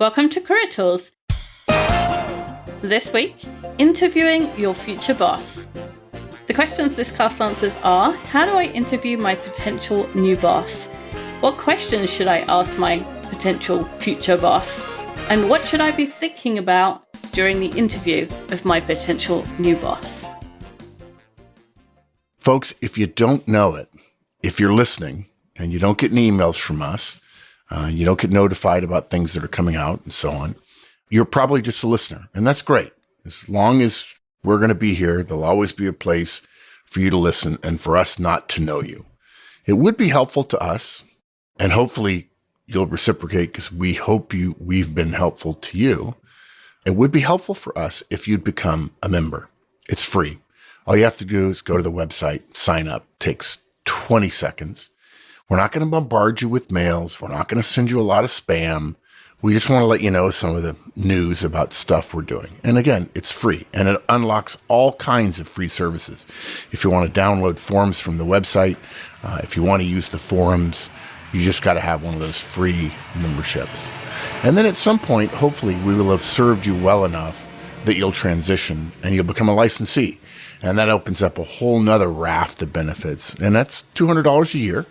Welcome to Career Tools. This week, interviewing your future boss. The questions this cast answers are, how do I interview my potential new boss? What questions should I ask my potential future boss? And what should I be thinking about during the interview of my potential new boss? Folks, if you don't know it, if you're listening and you don't get any emails from us, you don't get notified about things that are coming out and so on, you're probably just a listener. And that's great. As long as we're going to be here, there'll always be a place for you to listen and for us not to know you. It would be helpful to us, and hopefully you'll reciprocate because we've been helpful to you. It would be helpful for us if you'd become a member. It's free. All you have to do is go to the website, sign up. It takes 20 seconds. We're not going to bombard you with mails. We're not going to send you a lot of spam. We just want to let you know some of the news about stuff we're doing. And again, it's free and it unlocks all kinds of free services. If you want to download forms from the website, if you want to use the forums, you just got to have one of those free memberships. And then at some point, hopefully we will have served you well enough that you'll transition and you'll become a licensee. And that opens up a whole nother raft of benefits. And that's $200 a year.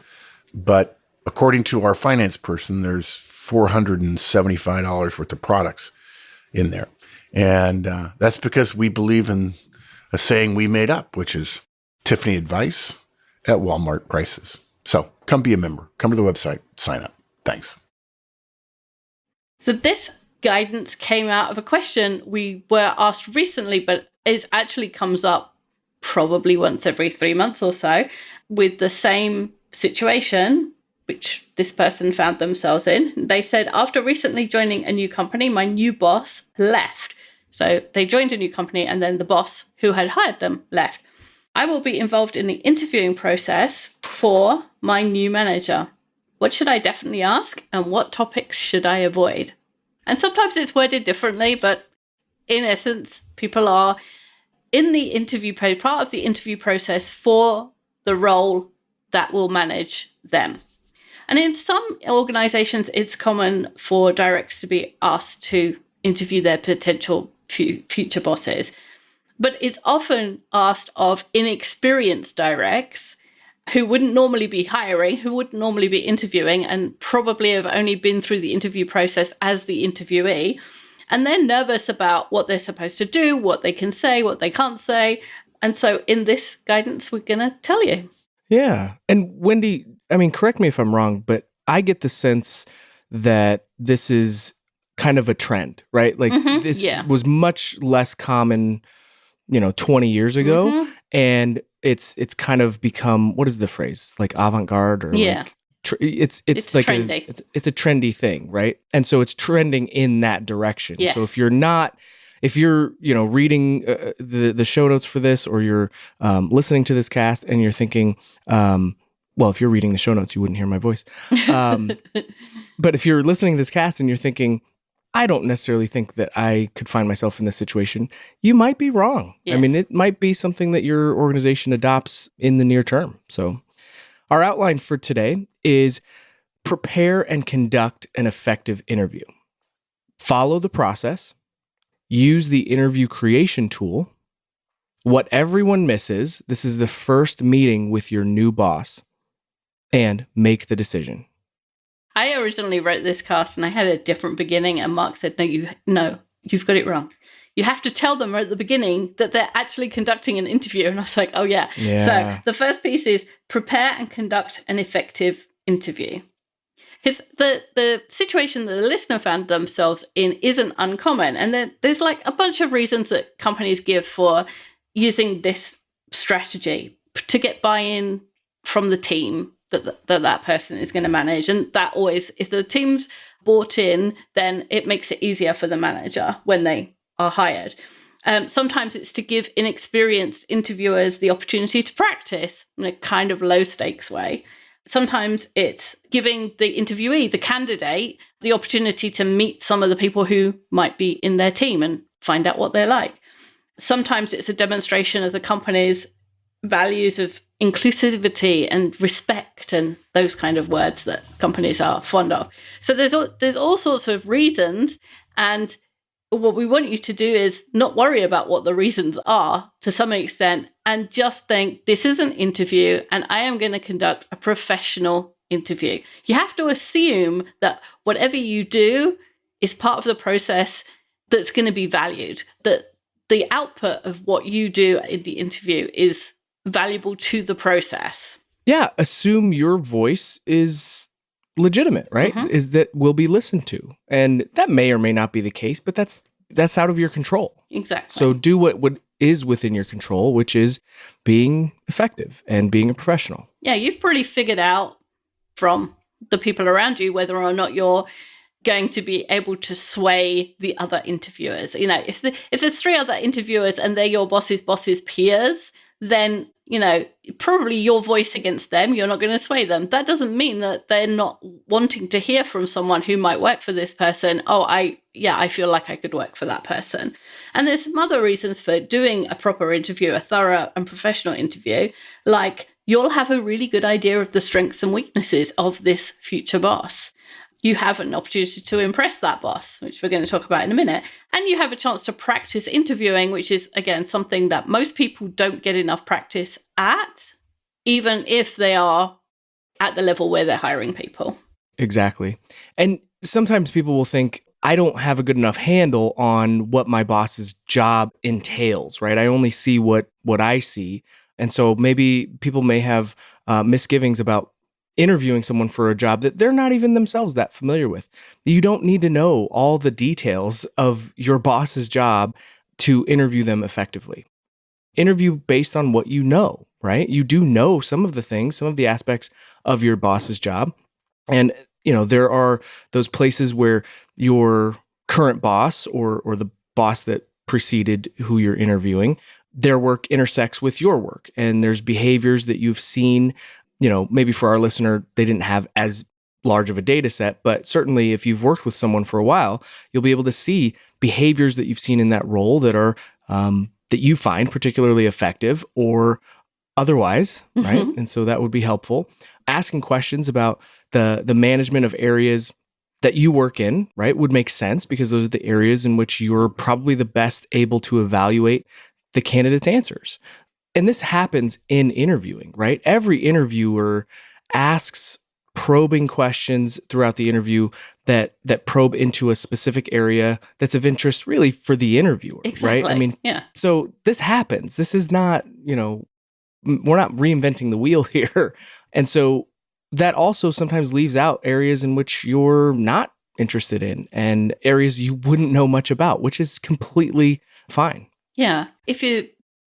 But according to our finance person, there's $475 worth of products in there. And that's because we believe in a saying we made up, which is Tiffany advice at Walmart prices. So come be a member. Come to the website. Sign up. Thanks. So this guidance came out of a question we were asked recently, but it actually comes up probably once every 3 months or so with the same situation, which this person found themselves in. They said, after recently joining a new company, my new boss left. So they joined a new company and then the boss who had hired them left. I will be involved in the interviewing process for my new manager. What should I definitely ask and what topics should I avoid? And sometimes it's worded differently, but in essence, people are in the interview, part of the interview process for the role that will manage them. And in some organizations, it's common for directs to be asked to interview their potential future bosses. But it's often asked of inexperienced directs who wouldn't normally be hiring, who wouldn't normally be interviewing, and probably have only been through the interview process as the interviewee. And they're nervous about what they're supposed to do, what they can say, what they can't say. And so in this guidance, we're going to tell you. Yeah. And Wendy, I mean, correct me if I'm wrong, but I get the sense that this is kind of a trend, right? Like this was much less common, 20 years ago. And it's kind of become, what is the phrase? Like avant-garde or like it's like trendy. It's a trendy thing, right? And so it's trending in that direction. Yes. So if you're reading the show notes for this, or you're listening to this cast and you're thinking, well, if you're reading the show notes, you wouldn't hear my voice. But if you're listening to this cast and you're thinking, I don't necessarily think that I could find myself in this situation, you might be wrong. Yes. I mean, it might be something that your organization adopts in the near term. So our outline for today is prepare and conduct an effective interview. Follow the process. Use the interview creation tool. What everyone misses, this is the first meeting with your new boss, and make the decision. I originally wrote this cast and I had a different beginning, and Mark said, no, you've got it wrong. You have to tell them at the beginning that they're actually conducting an interview. And I was like, oh yeah. So the first piece is prepare and conduct an effective interview. Because the situation that the listener found themselves in isn't uncommon. And there's like a bunch of reasons that companies give for using this strategy to get buy-in from the team that person is going to manage. And that always, if the team's bought in, then it makes it easier for the manager when they are hired. Sometimes it's to give inexperienced interviewers the opportunity to practice in a kind of low stakes way. Sometimes it's giving the interviewee, the candidate, the opportunity to meet some of the people who might be in their team and find out what they're like. Sometimes it's a demonstration of the company's values of inclusivity and respect and those kind of words that companies are fond of. So there's all sorts of reasons, and what we want you to do is not worry about what the reasons are to some extent, and just think, this is an interview and I am going to conduct a professional interview. You have to assume that whatever you do is part of the process that's going to be valued, that the output of what you do in the interview is valuable to the process. Yeah, assume your voice is legitimate, right? Is that will be listened to. And that may or may not be the case, but that's out of your control. Exactly. So do what is within your control, which is being effective and being a professional. Yeah, you've pretty figured out from the people around you whether or not you're going to be able to sway the other interviewers. You know, if there's 3 other interviewers and they're your boss's peers, then, you know, probably your voice against them, you're not going to sway them. That doesn't mean that they're not wanting to hear from someone who might work for this person. Oh, I feel like I could work for that person. And there's some other reasons for doing a proper interview, a thorough and professional interview, like you'll have a really good idea of the strengths and weaknesses of this future boss. You have an opportunity to impress that boss, which we're going to talk about in a minute. And you have a chance to practice interviewing, which is, again, something that most people don't get enough practice at, even if they are at the level where they're hiring people. Exactly. And sometimes people will think, I don't have a good enough handle on what my boss's job entails, right? I only see what I see. And so maybe people may have misgivings about interviewing someone for a job that they're not even themselves that familiar with. You don't need to know all the details of your boss's job to interview them effectively. Interview based on what you know, right? You do know some of the things, some of the aspects of your boss's job. And, you know, there are those places where your current boss or the boss that preceded who you're interviewing, their work intersects with your work. And there's behaviors that you've seen. You know, maybe for our listener, they didn't have as large of a data set, but certainly if you've worked with someone for a while, you'll be able to see behaviors that you've seen in that role that are that you find particularly effective or otherwise, right? And so that would be helpful. Asking questions about the management of areas that you work in, right, would make sense because those are the areas in which you're probably the best able to evaluate the candidate's answers. And this happens in interviewing, right? Every interviewer asks probing questions throughout the interview that probe into a specific area that's of interest really for the interviewer, Exactly. right? I mean, yeah. So this happens. This is not, you know, we're not reinventing the wheel here. And so that also sometimes leaves out areas in which you're not interested in and areas you wouldn't know much about, which is completely fine. Yeah. If you're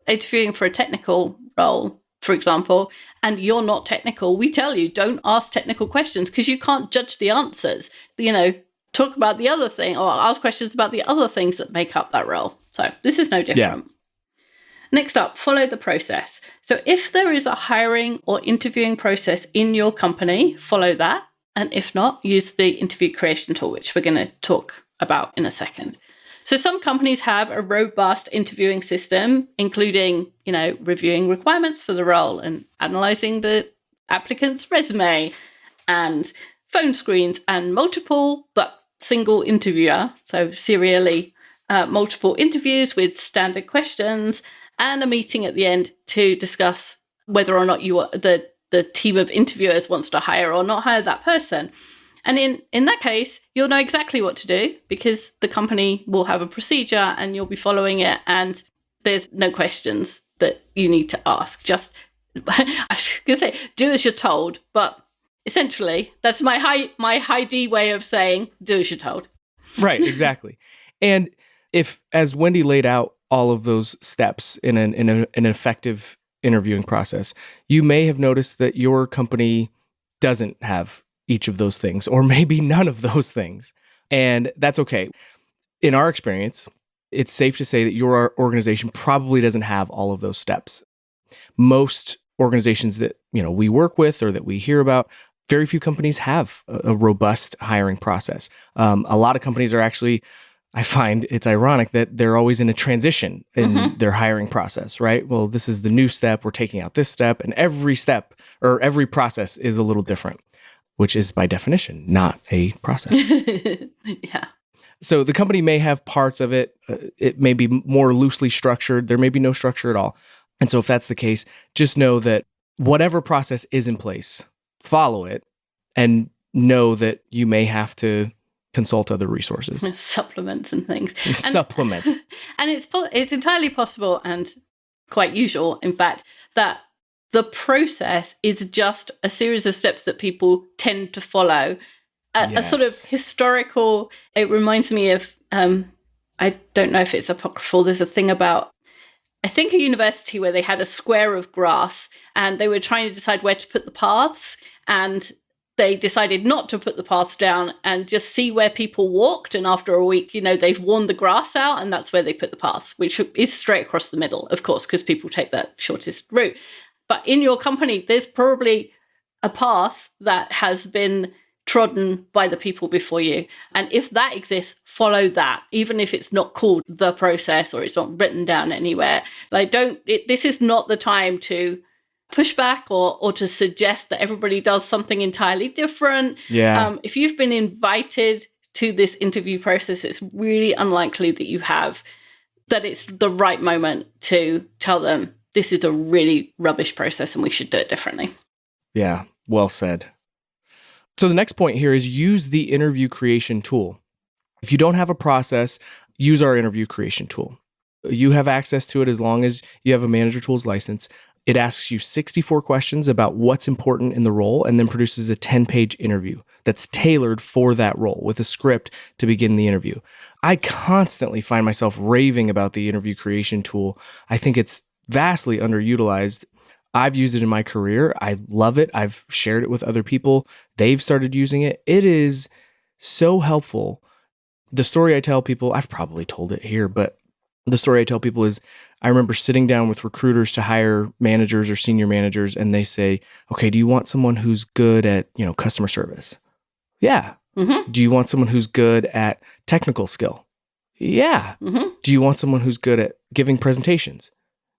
interviewing for a technical role, for example, and you're not technical, we tell you don't ask technical questions because you can't judge the answers. You know, talk about the other thing or ask questions about the other things that make up that role. So this is no different. Yeah. Next up, follow the process. So if there is a hiring or interviewing process in your company, follow that. And if not, use the interview creation tool, which we're going to talk about in a second. So some companies have a robust interviewing system, including, you know, reviewing requirements for the role and analyzing the applicant's resume and phone screens and multiple but single interviewer. So serially multiple interviews with standard questions and a meeting at the end to discuss whether or not the team of interviewers wants to hire or not hire that person. And in that case, you'll know exactly what to do because the company will have a procedure and you'll be following it. And there's no questions that you need to ask. Just, I was going to say, do as you're told. But essentially, that's my high D way of saying, do as you're told. Right, exactly. And if, as Wendy laid out all of those steps in an effective interviewing process, you may have noticed that your company doesn't have each of those things, or maybe none of those things. And that's okay. In our experience, it's safe to say that your organization probably doesn't have all of those steps. Most organizations that, you know, we work with or that we hear about, very few companies have a robust hiring process. A lot of companies are actually I find it's ironic that they're always in a transition in their hiring process, right? Well, this is the new step. We're taking out this step, and every step or every process is a little different, which is by definition not a process. Yeah. So the company may have parts of it. It may be more loosely structured. There may be no structure at all. And so if that's the case, just know that whatever process is in place, follow it and know that you may have to consult other resources. Supplements and things. Supplement. And it's entirely possible and quite usual, in fact, that the process is just a series of steps that people tend to follow. A sort of historical, it reminds me of, I don't know if it's apocryphal, there's a thing about, I think, a university where they had a square of grass and they were trying to decide where to put the paths, and they decided not to put the paths down and just see where people walked. And after a week, they've worn the grass out, and that's where they put the paths, which is straight across the middle, of course, because people take that shortest route. But in your company, there's probably a path that has been trodden by the people before you. And if that exists, follow that, even if it's not called the process or it's not written down anywhere. This is not the time to push back or to suggest that everybody does something entirely different. Yeah. If you've been invited to this interview process, it's really unlikely that it's the right moment to tell them this is a really rubbish process and we should do it differently. Yeah, well said. So the next point here is use the interview creation tool. If you don't have a process, use our interview creation tool. You have access to it as long as you have a Manager Tools license. It asks you 64 questions about what's important in the role and then produces a 10-page interview that's tailored for that role with a script to begin the interview. I constantly find myself raving about the interview creation tool. I think it's vastly underutilized. I've used it in my career. I love it. I've shared it with other people. They've started using it. It is so helpful. The story I tell people, I've probably told it here, but the story I tell people is I remember sitting down with recruiters to hire managers or senior managers, and they say, okay, do you want someone who's good at, customer service? Yeah. Mm-hmm. Do you want someone who's good at technical skill? Yeah. Mm-hmm. Do you want someone who's good at giving presentations?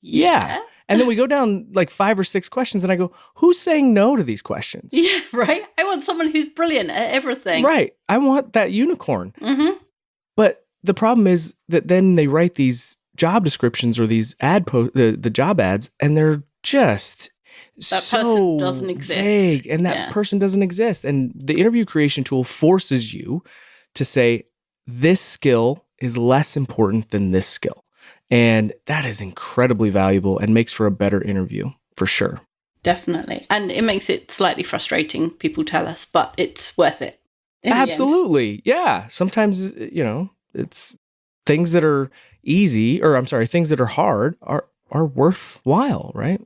Yeah. And then we go down like 5 or 6 questions and I go, who's saying no to these questions? Yeah, right. I want someone who's brilliant at everything. Right. I want that unicorn. Mm-hmm. But the problem is that then they write these job descriptions or these the job ads, and they're just that so person doesn't exist. vague, and that person doesn't exist. And the interview creation tool forces you to say, this skill is less important than this skill. And that is incredibly valuable and makes for a better interview, for sure. Definitely. And it makes it slightly frustrating, people tell us, but it's worth it. Absolutely. Yeah. Sometimes, it's things that are easy, things that are hard are worthwhile, right?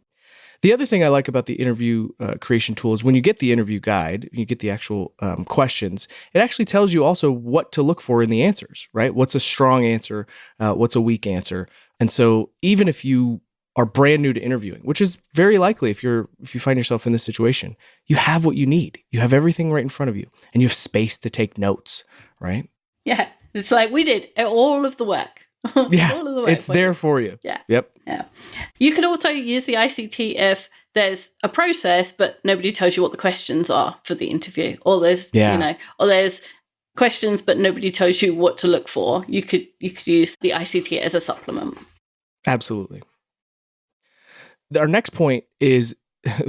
The other thing I like about the interview creation tool is when you get the interview guide, you get the actual questions, it actually tells you also what to look for in the answers, right? What's a strong answer? What's a weak answer? And so even if you are brand new to interviewing, which is very likely if you find yourself in this situation, you have what you need. You have everything right in front of you and you have space to take notes, right? Yeah. It's like we did all of the work. Yeah, all of the work it's there for you. Yeah. Yep. Yeah. You could also use the ICT if there's a process, but nobody tells you what the questions are for the interview, or there's or there's questions, but nobody tells you what to look for. You could use the ICT as a supplement. Absolutely. Our next point is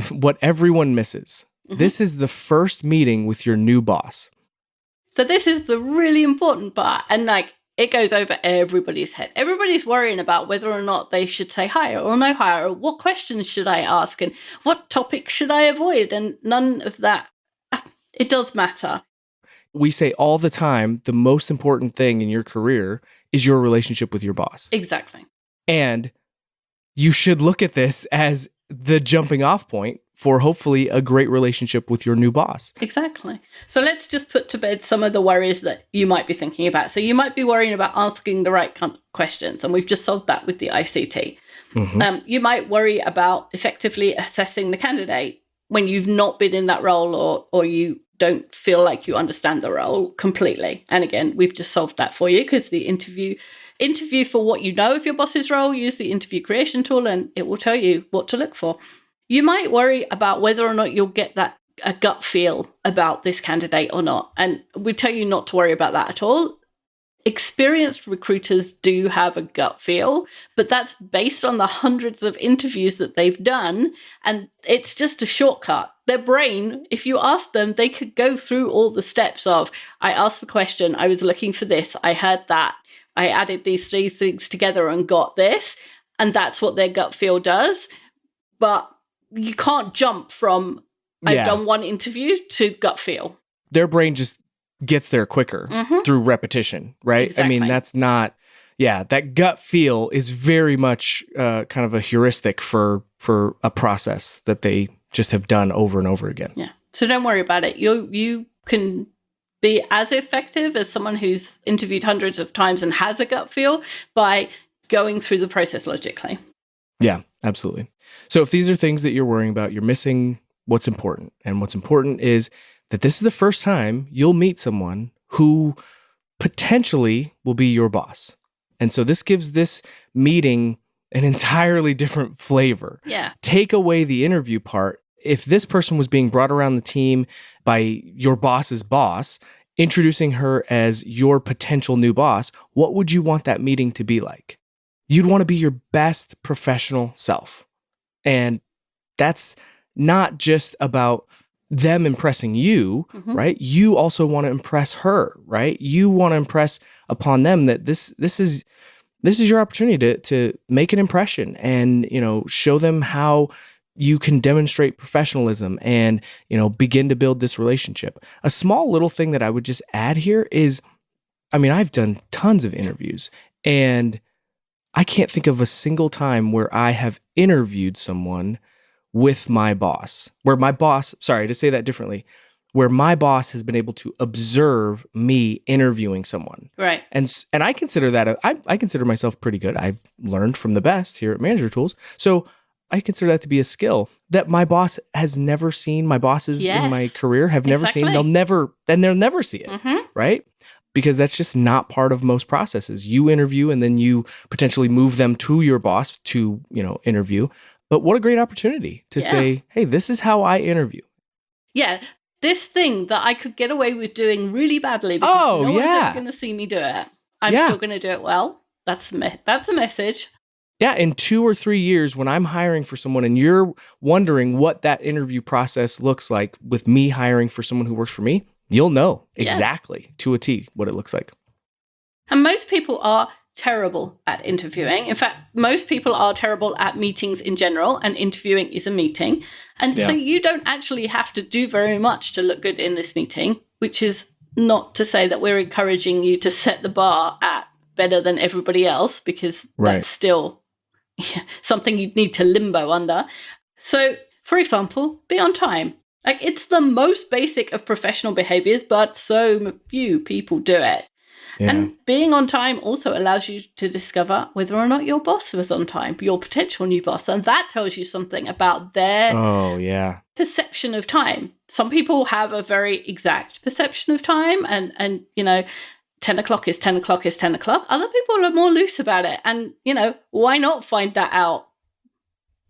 what everyone misses. Mm-hmm. This is the first meeting with your new boss. So this is the really important part, and it goes over everybody's head. Everybody's worrying about whether or not they should say hire or no hire, or what questions should I ask, and what topics should I avoid, and none of that. It does matter. We say all the time, the most important thing in your career is your relationship with your boss. Exactly. And you should look at this as the jumping off point for hopefully a great relationship with your new boss. Exactly. So let's just put to bed some of the worries that you might be thinking about. So you might be worrying about asking the right questions, and we've just solved that with the ICT. Mm-hmm. You might worry about effectively assessing the candidate when you've not been in that role, or you don't feel like you understand the role completely. And again, we've just solved that for you, because the interview for what you know of your boss's role, use the interview creation tool, and it will tell you what to look for. You might worry about whether or not you'll get a gut feel about this candidate or not. And we tell you not to worry about that at all. Experienced recruiters do have a gut feel, but that's based on the hundreds of interviews that they've done. And it's just a shortcut. Their brain, if you ask them, they could go through all the steps of, I asked the question, I was looking for this, I heard that, I added these three things together and got this. And that's what their gut feel does. But you can't jump from, I've done one interview to gut feel. Their brain just gets there quicker through repetition, right? Exactly. I mean, that's not, that gut feel is very much kind of a heuristic for a process that they just have done over and over again. Yeah. So don't worry about it. You can be as effective as someone who's interviewed hundreds of times and has a gut feel by going through the process logically. Yeah, absolutely. So if these are things that you're worrying about, you're missing what's important. And what's important is that this is the first time you'll meet someone who potentially will be your boss. And so this gives this meeting an entirely different flavor. Yeah. Take away the interview part. If this person was being brought around the team by your boss's boss, introducing her as your potential new boss, what would you want that meeting to be like? You'd want to be your best professional self. And that's not just about them impressing you, right? You also want to impress her, right? You want to impress upon them that this is your opportunity to make an impression and, show them how you can demonstrate professionalism and, begin to build this relationship. A small little thing that I would just add here is, I've done tons of interviews, and I can't think of a single time where I have interviewed someone with my boss, where my boss has been able to observe me interviewing someone. Right. And I consider that, I consider myself pretty good. I've learned from the best here at Manager Tools. So I consider that to be a skill that my boss has never seen. My bosses in my career have never seen. They'll never see it, right? Because that's just not part of most processes. You interview and then you potentially move them to your boss to, interview. But what a great opportunity to say, hey, this is how I interview. Yeah. This thing that I could get away with doing really badly because no one's ever going to see me do it. I'm still going to do it well. That's a message. Yeah, in 2 or 3 years, when I'm hiring for someone and you're wondering what that interview process looks like with me hiring for someone who works for me, you'll know exactly to a T what it looks like. And most people are terrible at interviewing. In fact, most people are terrible at meetings in general, and interviewing is a meeting. And so you don't actually have to do very much to look good in this meeting, which is not to say that we're encouraging you to set the bar at better than everybody else, because that's still something you'd need to limbo under. So, for example, be on time. Like, it's the most basic of professional behaviors, but so few people do it. Yeah. And being on time also allows you to discover whether or not your boss was on time, your potential new boss. And that tells you something about their perception of time. Some people have a very exact perception of time and 10 o'clock is 10 o'clock is 10 o'clock. Other people are more loose about it. And, why not find that out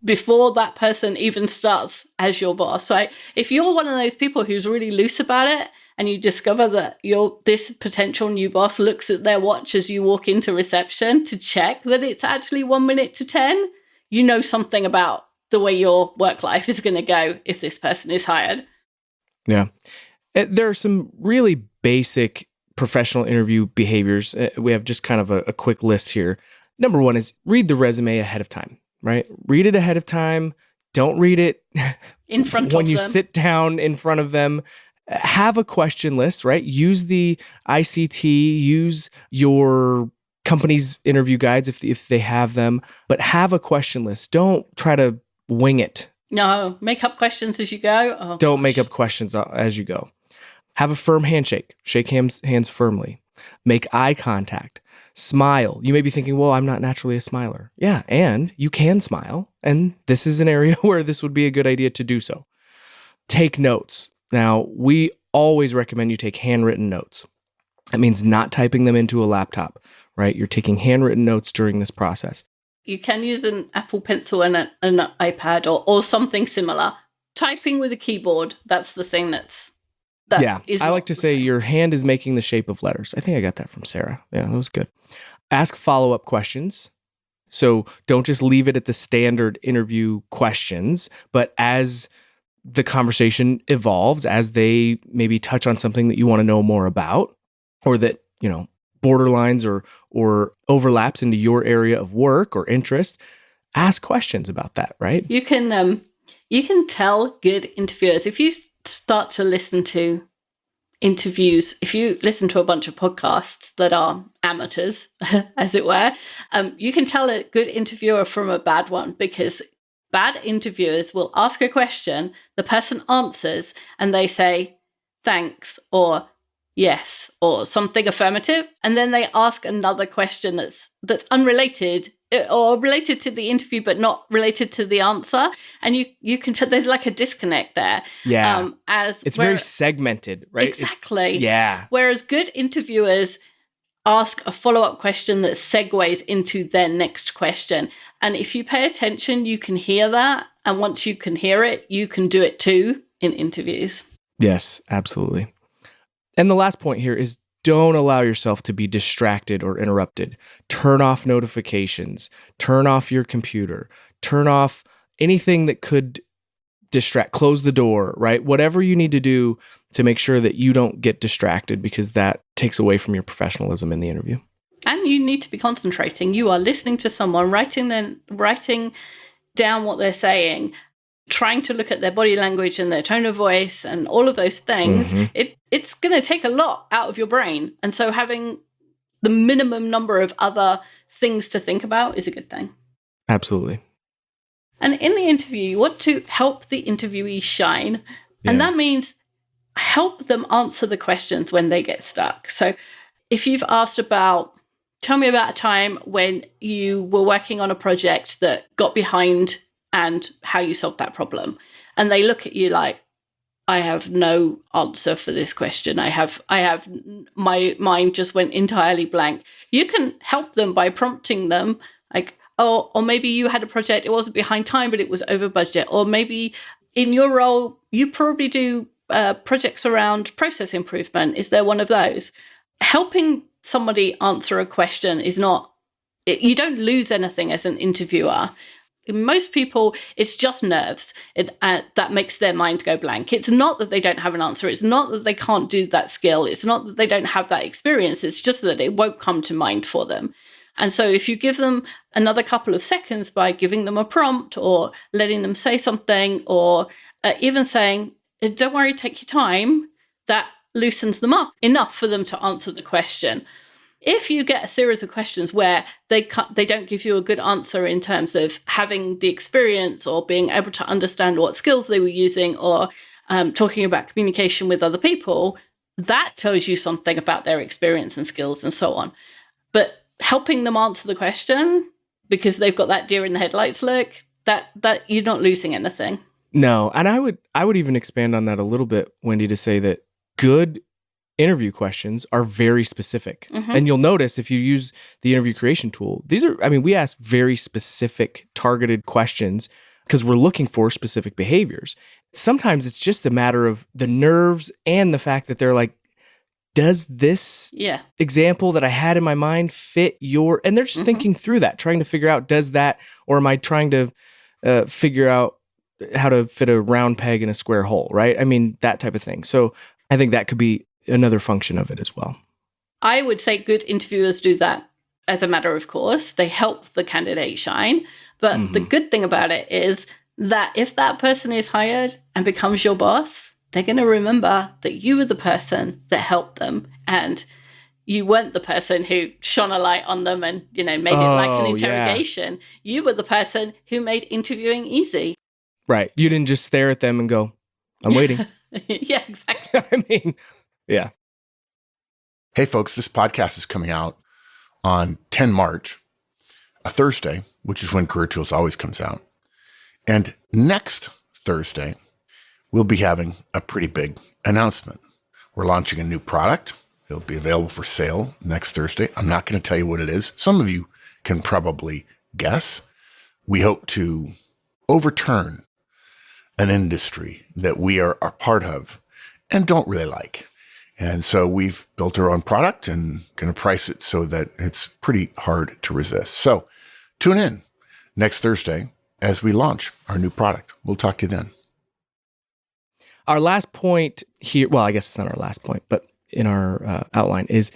before that person even starts as your boss? So if you're one of those people who's really loose about it, and you discover that this potential new boss looks at their watch as you walk into reception to check that it's actually 1 minute to 10, you know something about the way your work life is going to go if this person is hired. Yeah. There are some really basic professional interview behaviors. We have just kind of a quick list here. Number one is read the resume ahead of time, right? Read it ahead of time. Don't read it in front of them. When you sit down in front of them. Have a question list, right? Use the ICT, use your company's interview guides if they have them, but have a question list. Don't try to wing it. No, make up questions as you go. Oh, Don't make up questions as you go. Have a firm handshake. Shake hands firmly. Make eye contact. Smile. You may be thinking, well, I'm not naturally a smiler. Yeah, and you can smile. And this is an area where this would be a good idea to do so. Take notes. Now, we always recommend you take handwritten notes. That means not typing them into a laptop, right? You're taking handwritten notes during this process. You can use an Apple Pencil and an iPad or something similar. Typing with a keyboard, that's the thing I like to say your hand is making the shape of letters. I think I got that from Sarah. Yeah, that was good. Ask follow-up questions. So don't just leave it at the standard interview questions, but as the conversation evolves, as they maybe touch on something that you want to know more about, or that, borderlines or overlaps into your area of work or interest, ask questions about that, right? You can tell good interviewers if you start to listen to interviews. If you listen to a bunch of podcasts that are amateurs, as it were, you can tell a good interviewer from a bad one, because bad interviewers will ask a question, the person answers, and they say thanks or yes or something affirmative, and then they ask another question that's unrelated or related to the interview but not related to the answer, and you can tell there's like a disconnect there. It's very segmented, right? Exactly. Yeah. Whereas good interviewers ask a follow-up question that segues into their next question, and if you pay attention, you can hear that, and once you can hear it, you can do it too in interviews. Yes, absolutely. And the last point here is don't allow yourself to be distracted or interrupted. Turn off notifications, turn off your computer, turn off anything that could distract, close the door, right? Whatever you need to do to make sure that you don't get distracted, because that takes away from your professionalism in the interview. And you need to be concentrating. You are listening to someone, writing down what they're saying, trying to look at their body language and their tone of voice and all of those things. It's going to take a lot out of your brain. And so having the minimum number of other things to think about is a good thing. Absolutely. And in the interview, you want to help the interviewee shine. And that means help them answer the questions when they get stuck. So if you've asked tell me about a time when you were working on a project that got behind and how you solved that problem. And they look at you like, I have no answer for this question. My mind just went entirely blank. You can help them by prompting them like, or maybe you had a project, it wasn't behind time, but it was over budget. Or maybe in your role, you probably do projects around process improvement. Is there one of those? Helping somebody answer a question is you don't lose anything as an interviewer. Most people, it's just nerves that makes their mind go blank. It's not that they don't have an answer. It's not that they can't do that skill. It's not that they don't have that experience. It's just that it won't come to mind for them. And so if you give them another couple of seconds by giving them a prompt or letting them say something, or even saying, don't worry, take your time, that loosens them up enough for them to answer the question. If you get a series of questions where they don't give you a good answer in terms of having the experience or being able to understand what skills they were using, or talking about communication with other people, that tells you something about their experience and skills and so on. But helping them answer the question because they've got that deer in the headlights look, that you're not losing anything. No, and I would even expand on that a little bit, Wendy, to say that good interview questions are very specific. And you'll notice if you use the interview creation tool, we ask very specific targeted questions because we're looking for specific behaviors. Sometimes it's just a matter of the nerves and the fact that they're like, does this example that I had in my mind fit and they're just thinking through that, trying to figure out, does that, or am I trying to figure out how to fit a round peg in a square hole, right? I mean, that type of thing. So I think that could be another function of it as well. I would say good interviewers do that as a matter of course. They help the candidate shine. But the good thing about it is that if that person is hired and becomes your boss, they're going to remember that you were the person that helped them, and you weren't the person who shone a light on them and, made it like an interrogation. Yeah. You were the person who made interviewing easy. Right. You didn't just stare at them and go, I'm waiting. Yeah, exactly. I mean, yeah. Hey, folks, this podcast is coming out on 10 March, a Thursday, which is when Career Tools always comes out. And next Thursday, we'll be having a pretty big announcement. We're launching a new product. It'll be available for sale next Thursday. I'm not going to tell you what it is. Some of you can probably guess. We hope to overturn an industry that we are a part of and don't really like. And so we've built our own product and going to price it so that it's pretty hard to resist. So tune in next Thursday as we launch our new product. We'll talk to you then. Our last point here, well, I guess it's not our last point, but in our outline is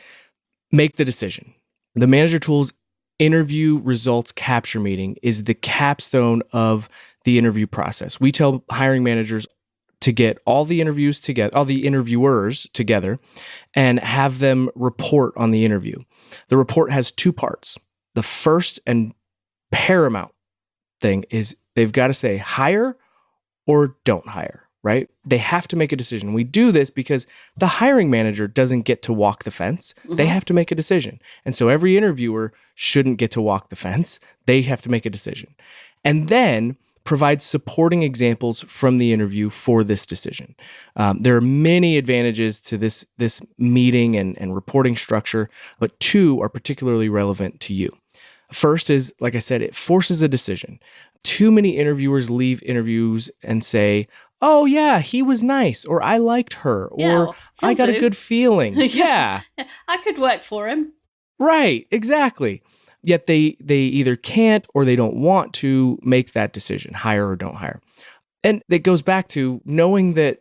make the decision. The Manager Tools interview results capture meeting is the capstone of the interview process. We tell hiring managers to get all the interviews together, all the interviewers together, and have them report on the interview. The report has two parts. The first and paramount thing is they've got to say hire or don't hire. Right? They have to make a decision. We do this because the hiring manager doesn't get to walk the fence. Mm-hmm. They have to make a decision. And so every interviewer shouldn't get to walk the fence. They have to make a decision. And then provide supporting examples from the interview for this decision. There are many advantages to this meeting and reporting structure, but two are particularly relevant to you. First is, like I said, it forces a decision. Too many interviewers leave interviews and say, oh yeah, he was nice, or I liked her, or I got a good feeling. Yeah. I could work for him. Right, exactly. Yet they either can't or they don't want to make that decision, hire or don't hire. And it goes back to knowing that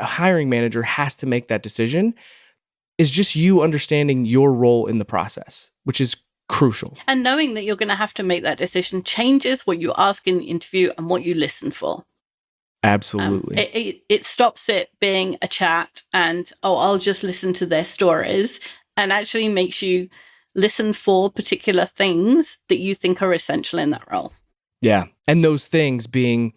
hiring manager has to make that decision is just you understanding your role in the process, which is crucial. And knowing that you're going to have to make that decision changes what you ask in the interview and what you listen for. Absolutely. It stops it being a chat and, I'll just listen to their stories, and actually makes you listen for particular things that you think are essential in that role. Yeah. And those things being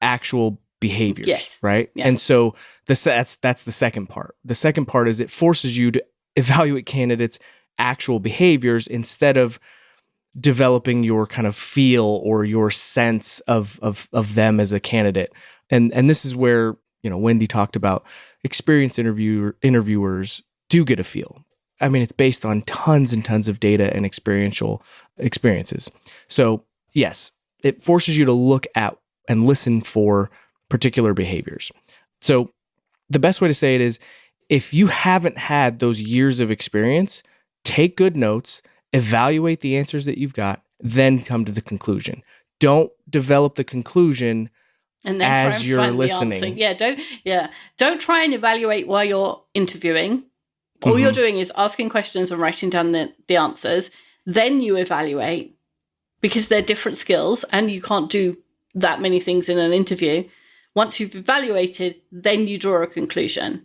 actual behaviors, yes. Right? Yeah. And so that's the second part. The second part is it forces you to evaluate candidates' actual behaviors instead of developing your kind of feel or your sense of them as a candidate. And this is where, Wendy talked about experienced interviewers do get a feel. I mean, it's based on tons and tons of data and experiential experiences. So yes, it forces you to look at and listen for particular behaviors. So the best way to say it is, if you haven't had those years of experience, take good notes, evaluate the answers that you've got, then come to the conclusion. Don't develop the conclusion and then as you're listening. Don't try and evaluate while you're interviewing. All you're doing is asking questions and writing down the answers. Then you evaluate, because they're different skills and you can't do that many things in an interview. Once you've evaluated, then you draw a conclusion.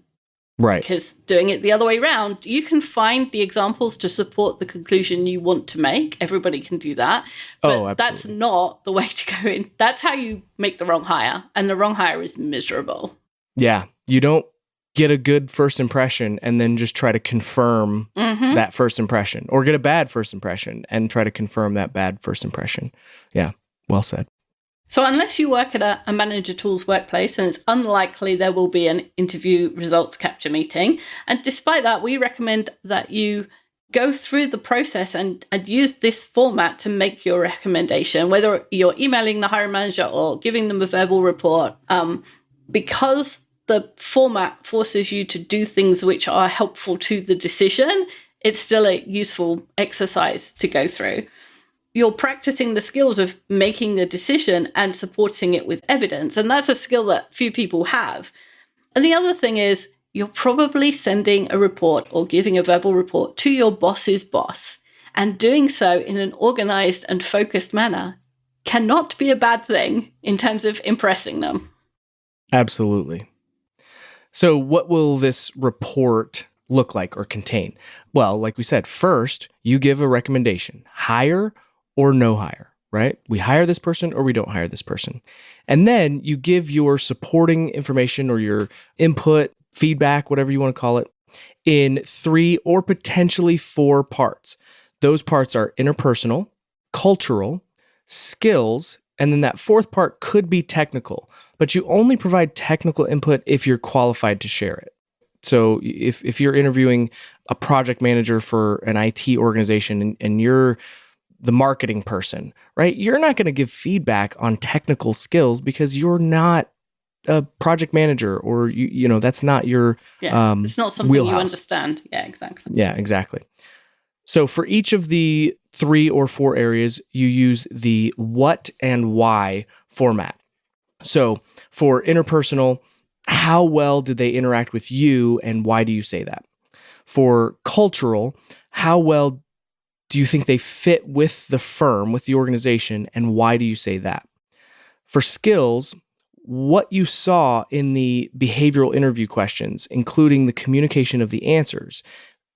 Right. Because doing it the other way around, you can find the examples to support the conclusion you want to make. Everybody can do that. But that's not the way to go in. That's how you make the wrong hire. And the wrong hire is miserable. Yeah. You don't get a good first impression and then just try to confirm that first impression, or get a bad first impression and try to confirm that bad first impression. Yeah. Well said. So unless you work at a Manager Tools workplace, and it's unlikely there will be an interview results capture meeting. And despite that, we recommend that you go through the process and use this format to make your recommendation, whether you're emailing the hiring manager or giving them a verbal report, because the format forces you to do things which are helpful to the decision. It's still a useful exercise to go through. You're practicing the skills of making a decision and supporting it with evidence. And that's a skill that few people have. And the other thing is, you're probably sending a report or giving a verbal report to your boss's boss. And doing so in an organized and focused manner cannot be a bad thing in terms of impressing them. Absolutely. So what will this report look like or contain? Well, like we said, first, you give a recommendation. Hire or no hire, right? We hire this person or we don't hire this person. And then you give your supporting information or your input, feedback, whatever you want to call it, in 3 or potentially 4 parts. Those parts are interpersonal, cultural, skills, and then that 4th part could be technical, but you only provide technical input if you're qualified to share it. So if you're interviewing a project manager for an IT organization and you're the marketing person, right? You're not going to give feedback on technical skills because you're not a project manager, or you know that's not your it's not something wheelhouse. you understand. Yeah, exactly. Yeah, exactly. So for each of the 3 or 4 areas, you use the what and why format. So for interpersonal, how well did they interact with you and why do you say that? For cultural, how well do you think they fit with the firm, with the organization, and why do you say that? For skills, what you saw in the behavioral interview questions, including the communication of the answers,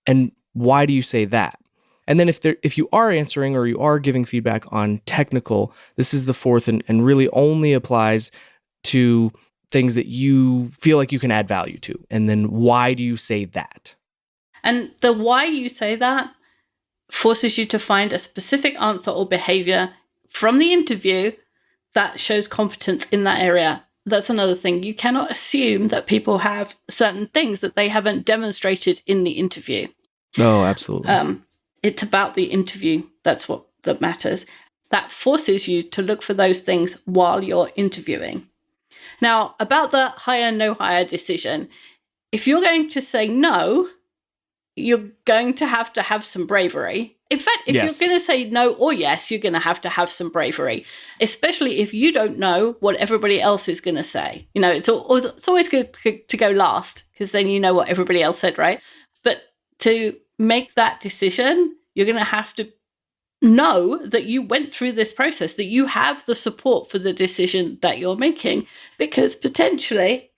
and why do you say that? And then if you are answering or you are giving feedback on technical, this is the 4th and really only applies to things that you feel like you can add value to. And then why do you say that? And the why you say that forces you to find a specific answer or behavior from the interview that shows competence in that area. That's another thing. You cannot assume that people have certain things that they haven't demonstrated in the interview. Oh, absolutely. It's about the interview. That's what that matters. That forces you to look for those things while you're interviewing. Now, about the hire, no hire decision, if you're going to say no, you're going to have some bravery. In fact, if you're going to say no or yes, you're going to have some bravery, especially if you don't know what everybody else is going to say. You know, it's always good to go last because then you know what everybody else said, right? But to make that decision, you're going to have to know that you went through this process, that you have the support for the decision that you're making, because potentially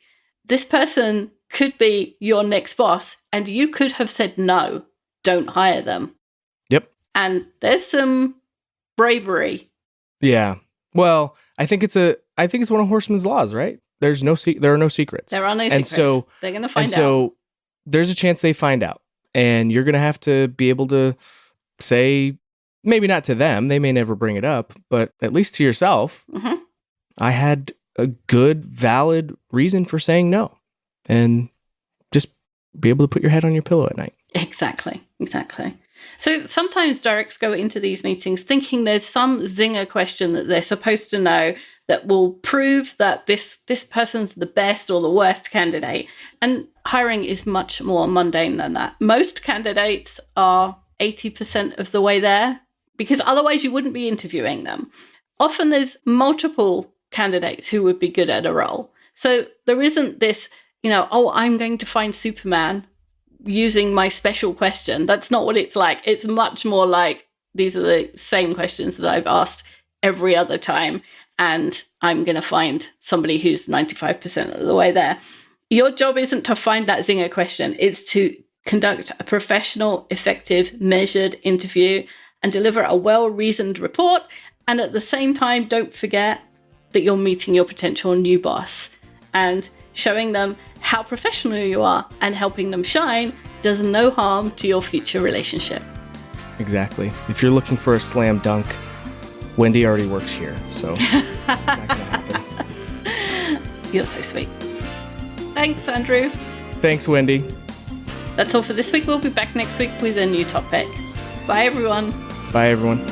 this person could be your next boss and you could have said, no, don't hire them. Yep. And there's some bravery. Yeah. Well, I think it's one of Horstman's laws, right? There are no secrets. There are no secrets. And so they're going to find out. So there's a chance they find out. And you're going to have to be able to say, maybe not to them, they may never bring it up, but at least to yourself, I had a good, valid reason for saying no. And just be able to put your head on your pillow at night. Exactly. So sometimes directs go into these meetings thinking there's some zinger question that they're supposed to know that will prove that this person's the best or the worst candidate. And hiring is much more mundane than that. Most candidates are 80% of the way there because otherwise you wouldn't be interviewing them. Often there's multiple candidates who would be good at a role. So there isn't this, I'm going to find Superman using my special question. That's not what it's like. It's much more like these are the same questions that I've asked every other time, and I'm going to find somebody who's 95% of the way there. Your job isn't to find that zinger question. It's to conduct a professional, effective, measured interview and deliver a well-reasoned report. And at the same time, don't forget that you're meeting your potential new boss, and showing them how professional you are and helping them shine does no harm to your future relationship. Exactly. If you're looking for a slam dunk, Wendy already works here, so it's not going to happen. You're so sweet. Thanks, Andrew. Thanks, Wendy. That's all for this week. We'll be back next week with a new topic. Bye, everyone. Bye, everyone.